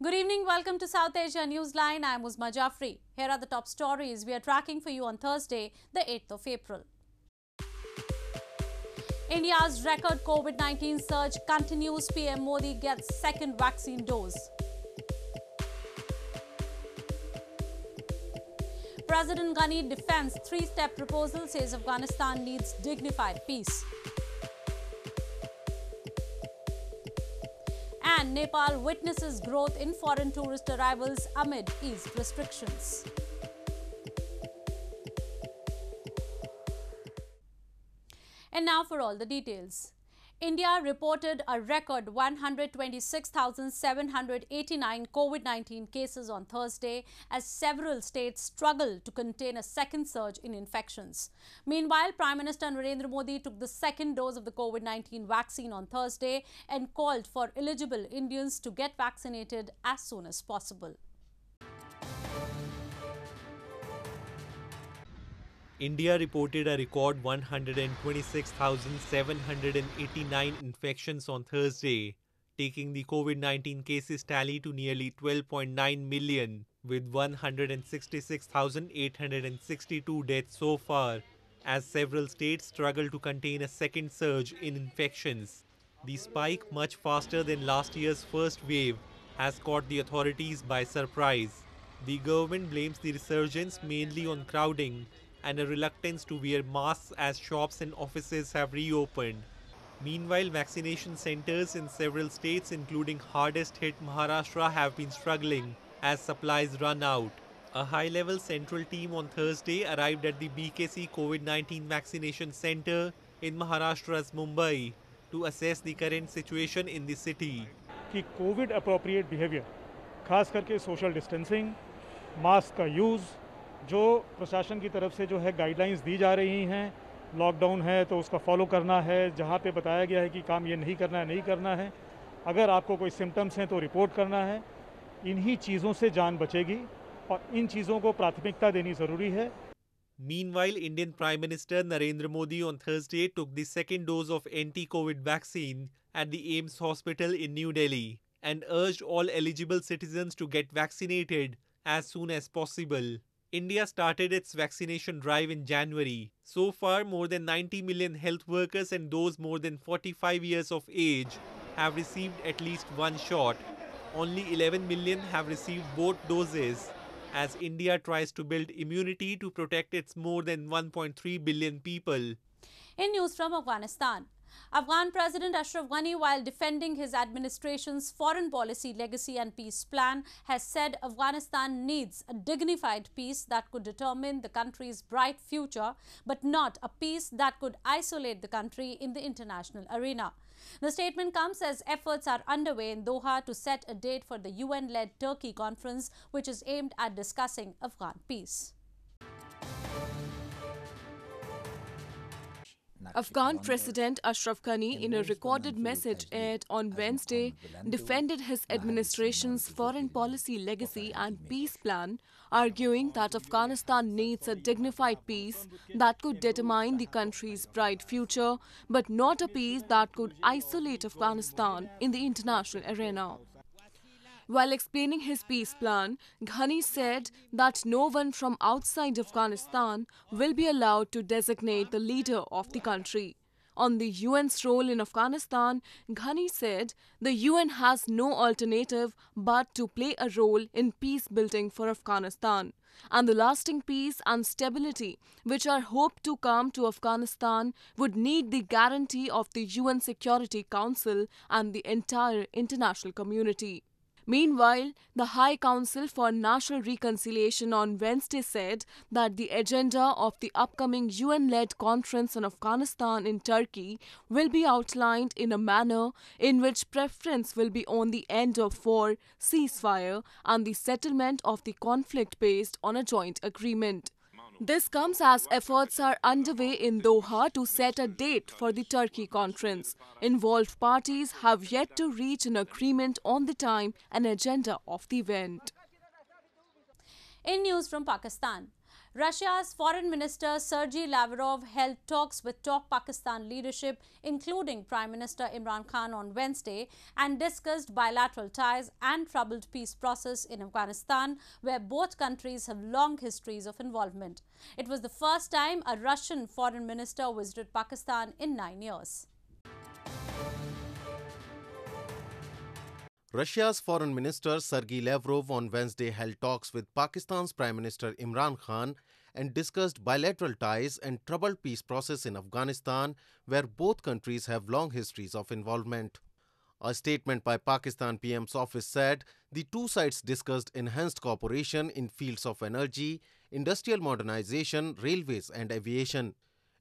Good evening, welcome to South Asia Newsline. I am Uzma Jafri. Here are the top stories we are tracking for you on Thursday, the 8th of April. India's record COVID-19 surge continues. PM Modi gets second vaccine dose. President Ghani defends three-step proposal, says Afghanistan needs dignified peace. And Nepal witnesses growth in foreign tourist arrivals amid eased restrictions. And now for all the details. India reported a record 126,789 COVID-19 cases on Thursday as several states struggled to contain a second surge in infections. Meanwhile, Prime Minister Narendra Modi took the second dose of the COVID-19 vaccine on Thursday and called for eligible Indians to get vaccinated as soon as possible. India reported a record 126,789 infections on Thursday, taking the COVID-19 cases tally to nearly 12.9 million, with 166,862 deaths so far, as several states struggle to contain a second surge in infections. The spike, much faster than last year's first wave, has caught the authorities by surprise. The government blames the resurgence mainly on crowding and a reluctance to wear masks as shops and offices have reopened. Meanwhile, vaccination centers in several states, including hardest-hit Maharashtra, have been struggling as supplies run out. A high-level central team on Thursday arrived at the BKC COVID-19 vaccination center in Maharashtra's Mumbai to assess the current situation in the city. कि Covid appropriate behaviour, खास करके social distancing, mask का use, जो प्रशासन की तरफ से जो है गाइडलाइंस दी जा रही हैं, लॉकडाउन है तो उसका फॉलो करना है, जहां पे बताया गया है कि काम ये नहीं करना है, अगर आपको कोई सिम्टम्स हैं तो रिपोर्ट करना है, इन्हीं चीज़ों से जान बचेगी और इन चीज़ों को प्राथमिकता देनी ज़रूरी है. Meanwhile, Indian Prime Minister Narendra Modi on Thursday took the second dose of anti-COVID vaccine at the AIIMS hospital in New Delhi and urged all eligible citizens to get vaccinated as soon as possible. India started its vaccination drive in January. So far, more than 90 million health workers and those more than 45 years of age have received at least one shot. Only 11 million have received both doses, as India tries to build immunity to protect its more than 1.3 billion people. In news from Afghanistan, Afghan President Ashraf Ghani, while defending his administration's foreign policy legacy and peace plan, has said Afghanistan needs a dignified peace that could determine the country's bright future, but not a peace that could isolate the country in the international arena. The statement comes as efforts are underway in Doha to set a date for the UN-led Turkey conference, which is aimed at discussing Afghan peace. Afghan President Ashraf Ghani, in a recorded message aired on Wednesday, defended his administration's foreign policy legacy and peace plan, arguing that Afghanistan needs a dignified peace that could determine the country's bright future, but not a peace that could isolate Afghanistan in the international arena. While explaining his peace plan, Ghani said that no one from outside Afghanistan will be allowed to designate the leader of the country. On the UN's role in Afghanistan, Ghani said the UN has no alternative but to play a role in peace building for Afghanistan. And the lasting peace and stability which are hoped to come to Afghanistan would need the guarantee of the UN Security Council and the entire international community. Meanwhile, the High Council for National Reconciliation on Wednesday said that the agenda of the upcoming UN-led conference on Afghanistan in Turkey will be outlined in a manner in which preference will be on the end of war, ceasefire, and the settlement of the conflict based on a joint agreement. This comes as efforts are underway in Doha to set a date for the Turkey conference. Involved parties have yet to reach an agreement on the time and agenda of the event. In news from Pakistan, Russia's Foreign Minister Sergey Lavrov held talks with top Pakistan leadership, including Prime Minister Imran Khan, on Wednesday and discussed bilateral ties and troubled peace process in Afghanistan, where both countries have long histories of involvement. It was the first time a Russian foreign minister visited Pakistan in 9 years. Russia's Foreign Minister Sergey Lavrov on Wednesday held talks with Pakistan's Prime Minister Imran Khan and discussed bilateral ties and troubled peace process in Afghanistan, where both countries have long histories of involvement. A statement by Pakistan PM's office said the two sides discussed enhanced cooperation in fields of energy, industrial modernization, railways and aviation.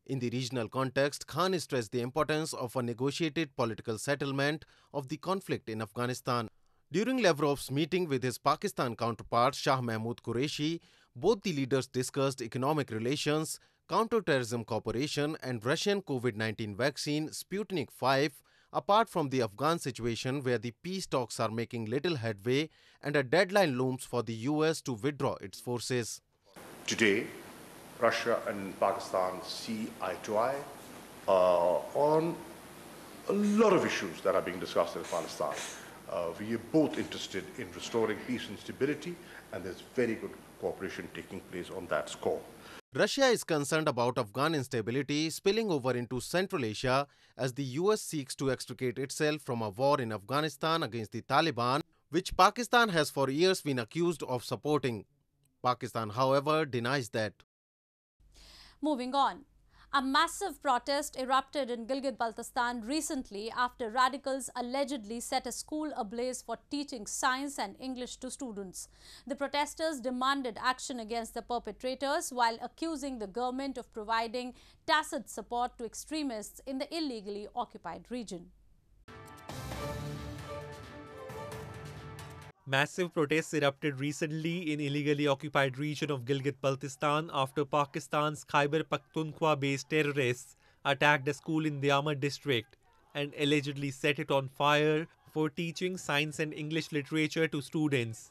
In the regional context, Khan stressed the importance of a negotiated political settlement of the conflict in Afghanistan. During Lavrov's meeting with his Pakistan counterpart Shah Mahmood Qureshi, both the leaders discussed economic relations, counter-terrorism cooperation and Russian COVID-19 vaccine Sputnik V, apart from the Afghan situation where the peace talks are making little headway and a deadline looms for the US to withdraw its forces. Today, Russia and Pakistan see eye to eye on a lot of issues that are being discussed in Afghanistan. We are both interested in restoring peace and stability, and there's very good cooperation taking place on that score. Russia is concerned about Afghan instability spilling over into Central Asia as the US seeks to extricate itself from a war in Afghanistan against the Taliban, which Pakistan has for years been accused of supporting. Pakistan, however, denies that. Moving on. A massive protest erupted in Gilgit Baltistan recently after radicals allegedly set a school ablaze for teaching science and English to students. The protesters demanded action against the perpetrators while accusing the government of providing tacit support to extremists in the illegally occupied region. Massive protests erupted recently in illegally occupied region of Gilgit Baltistan after Pakistan's Khyber Pakhtunkhwa-based terrorists attacked a school in Diamar district and allegedly set it on fire for teaching science and English literature to students.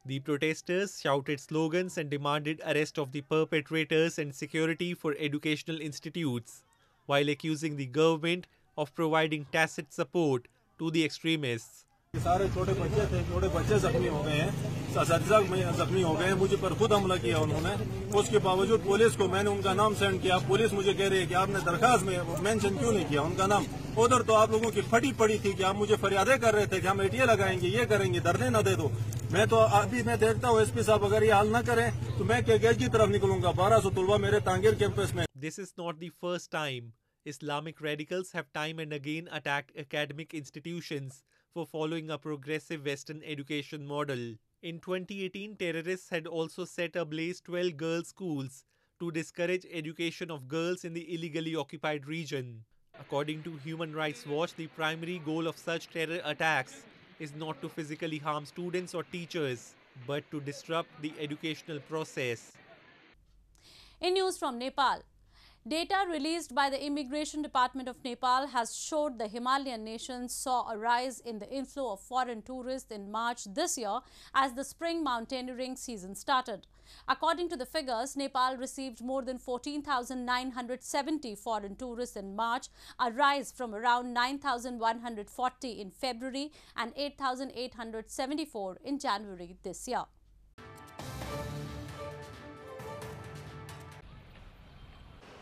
The protesters shouted slogans and demanded arrest of the perpetrators and security for educational institutes, while accusing the government of providing tacit support to the extremists. सारे छोटे बच्चे जख्मी हो गए हैं, असاتज़ा जख्मी हो गए हैं, मुझे पर खुद हमला किया उन्होंने। उसके बावजूद पुलिस को मैंने उनका नाम सेंड किया, पुलिस मुझे कह रही है कि आपने दरखास्त में मेंशन क्यों नहीं किया उनका नाम। उधर तो आप लोगों की फटी पड़ी थी कि आप मुझे फरियादें कर रहे थे कि हम एटीए लगाएंगे, ये करेंगे, धरने न दे दो। मैं तो अभी मैं देखता हूँ एसपी साहब अगर ये हाल न करें तो मैं गेट की तरफ निकलूंगा। 1200 तलबा मेरे तांगीर कैंपस में। This is not the first time Islamic radicals have time and again attacked academic institutions for following a progressive Western education model. In 2018, terrorists had also set ablaze 12 girls' schools to discourage education of girls in the illegally occupied region. According to Human Rights Watch, the primary goal of such terror attacks is not to physically harm students or teachers, but to disrupt the educational process. In news from Nepal, data released by the Immigration Department of Nepal has showed the Himalayan nation saw a rise in the inflow of foreign tourists in March this year as the spring mountaineering season started. According to the figures, Nepal received more than 14,970 foreign tourists in March, a rise from around 9,140 in February and 8,874 in January this year.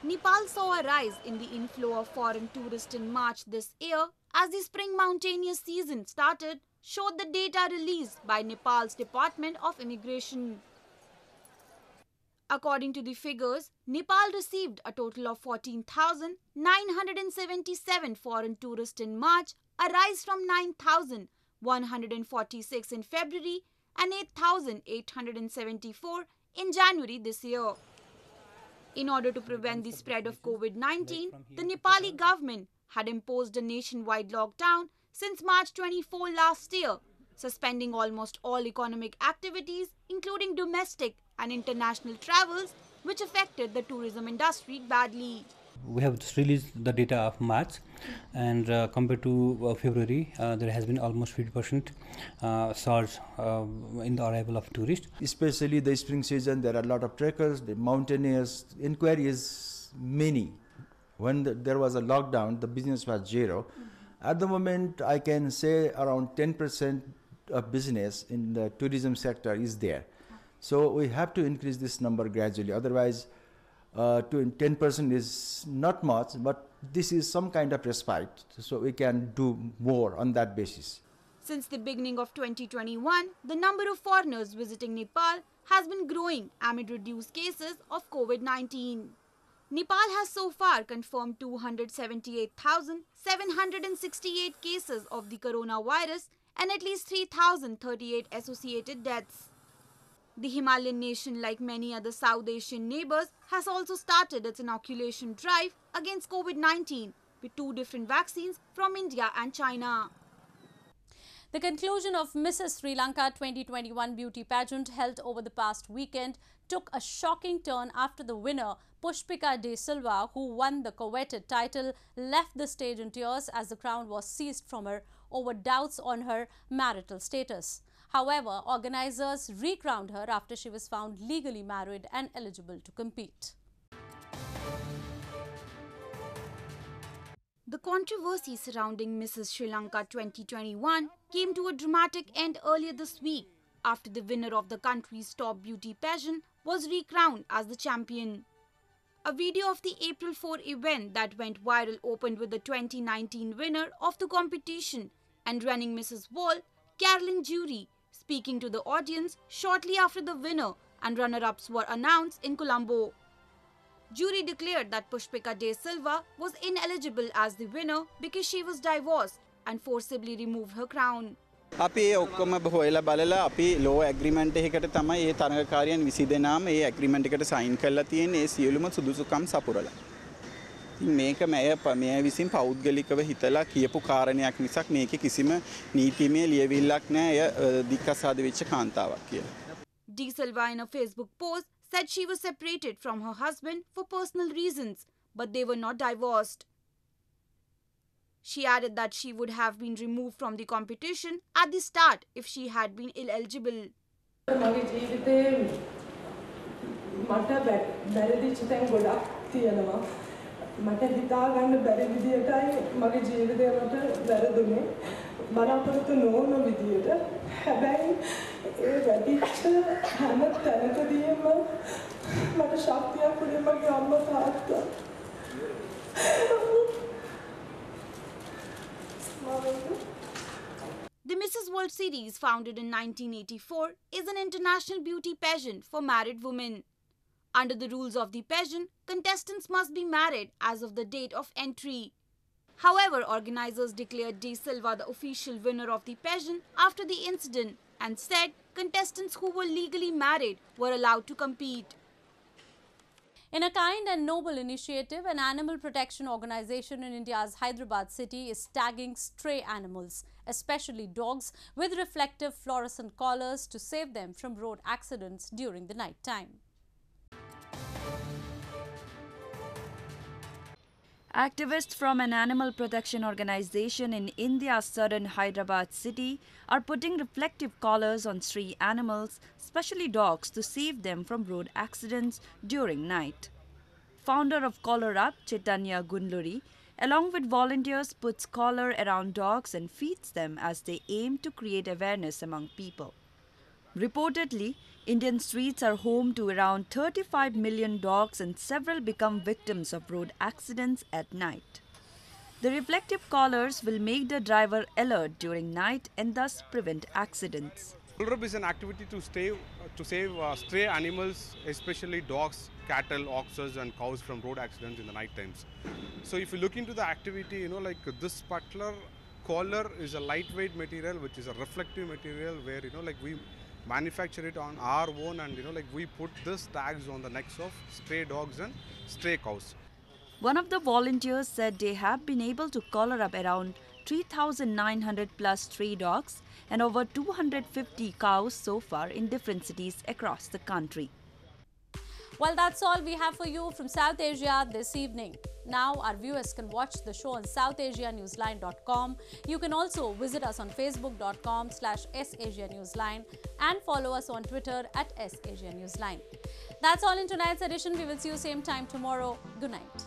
Nepal saw a rise in the inflow of foreign tourists in March this year as the spring mountaineer season started, showed the data released by Nepal's Department of Immigration. According to the figures, Nepal received a total of 14,977 foreign tourists in March, a rise from 9,146 in February and 8,874 in January this year. In order to prevent the spread of COVID-19, the Nepali government had imposed a nationwide lockdown since March 24 last year, suspending almost all economic activities, including domestic and international travels, which affected the tourism industry badly. We have just released the data of March, and compared to February, there has been almost 50% surge in the arrival of tourists. Especially the spring season, there are a lot of trekkers, the mountaineers. Inquiry is many. When there was a lockdown, the business was zero. At the moment, I can say around 10% of business in the tourism sector is there. So we have to increase this number gradually. Otherwise, 10% is not much, but this is some kind of respite. So we can do more on that basis. Since the beginning of 2021, the number of foreigners visiting Nepal has been growing amid reduced cases of COVID-19. Nepal has so far confirmed 278,768 cases of the coronavirus and at least 3,038 associated deaths. The Himalayan nation, like many other South Asian neighbors, has also started its inoculation drive against COVID-19 with 2 different vaccines from India and China. The conclusion of Mrs. Sri Lanka 2021 beauty pageant held over the past weekend took a shocking turn after the winner, Pushpika de Silva, who won the coveted title, left the stage in tears as the crown was seized from her over doubts on her marital status. However, organizers recrowned her after she was found legally married and eligible to compete. The controversy surrounding Mrs. Sri Lanka 2021 came to a dramatic end earlier this week after the winner of the country's top beauty pageant was recrowned as the champion. A video of the April 4 event that went viral opened with the 2019 winner of the competition and running Mrs. World, Carolyn Jury, speaking to the audience shortly after the winner and runner-ups were announced in Colombo. Jury declared that Pushpika de Silva was ineligible as the winner because she was divorced and forcibly removed her crown. අපි ඔක්කොම හොයලා බලලා අපි ලෝ agreement එකකට තමයි මේ තරඟකාරයන් 20 දෙනාම මේ ඇග්‍රීමන්ට් එකට සයින් කරලා තියෙන්නේ ඒ සියලුම සුදුසුකම් සපුරලා. මේක මෙය විසින් පෞද්ගලිකව හිතලා කියපු කාරණයක් මිසක් මේකේ කිසිම නීතිමය ලියවිල්ලක් නැහැ. එය දික්කසාද වෙච්ච කාන්තාවක් කියලා. De Silva in a Facebook post said she was separated from her husband for personal reasons, but they were not divorced. She added that she would have been removed from the competition at the start if she had been ineligible. මගේ ජීවිතේ මට බැරිදිච්ච තැන් ගොඩක් තියෙනවා. මට හිතා ගන්න බැරි විදියටයි මගේ ජීවිතේ මට වැරදුනේ. බලාපොරොත්තු නොවන විදියට. හැබැයි ඒ වැටිච්ච හැම තැනකදීම මට ශක්තියක් උනේ මගේ අම්මා තාත්තා. The Mrs. World Series, founded in 1984, is an international beauty pageant for married women. Under the rules of the pageant, contestants must be married as of the date of entry. However, organizers declared De Silva the official winner of the pageant after the incident and said contestants who were legally married were allowed to compete. In a kind and noble initiative, an animal protection organization in India's Hyderabad city is tagging stray animals, especially dogs, with reflective fluorescent collars to save them from road accidents during the night time. Activists from an animal protection organization in India's southern Hyderabad city are putting reflective collars on stray animals, especially dogs, to save them from road accidents during night. Founder of Collar Up, Chaitanya Gundluri, along with volunteers, puts collar around dogs and feeds them as they aim to create awareness among people. Reportedly, Indian streets are home to around 35 million dogs and several become victims of road accidents at night. The reflective collars will make the driver alert during night and thus prevent accidents. Collar Up is an activity to save stray animals, especially dogs, cattle, oxes and cows from road accidents in the night times. So if you look into the activity, this particular collar is a lightweight material which is a reflective material where we manufacture it on our own and we put this tags on the necks of stray dogs and stray cows. One of the volunteers said they have been able to collar up around 3,900 plus stray dogs and over 250 cows so far in different cities across the country. Well, that's all we have for you from South Asia this evening. Now, our viewers can watch the show on southasianewsline.com. You can also visit us on facebook.com/SAsiaNewsline and follow us on Twitter @SAsiaNewsline. That's all in tonight's edition. We will see you same time tomorrow. Good night.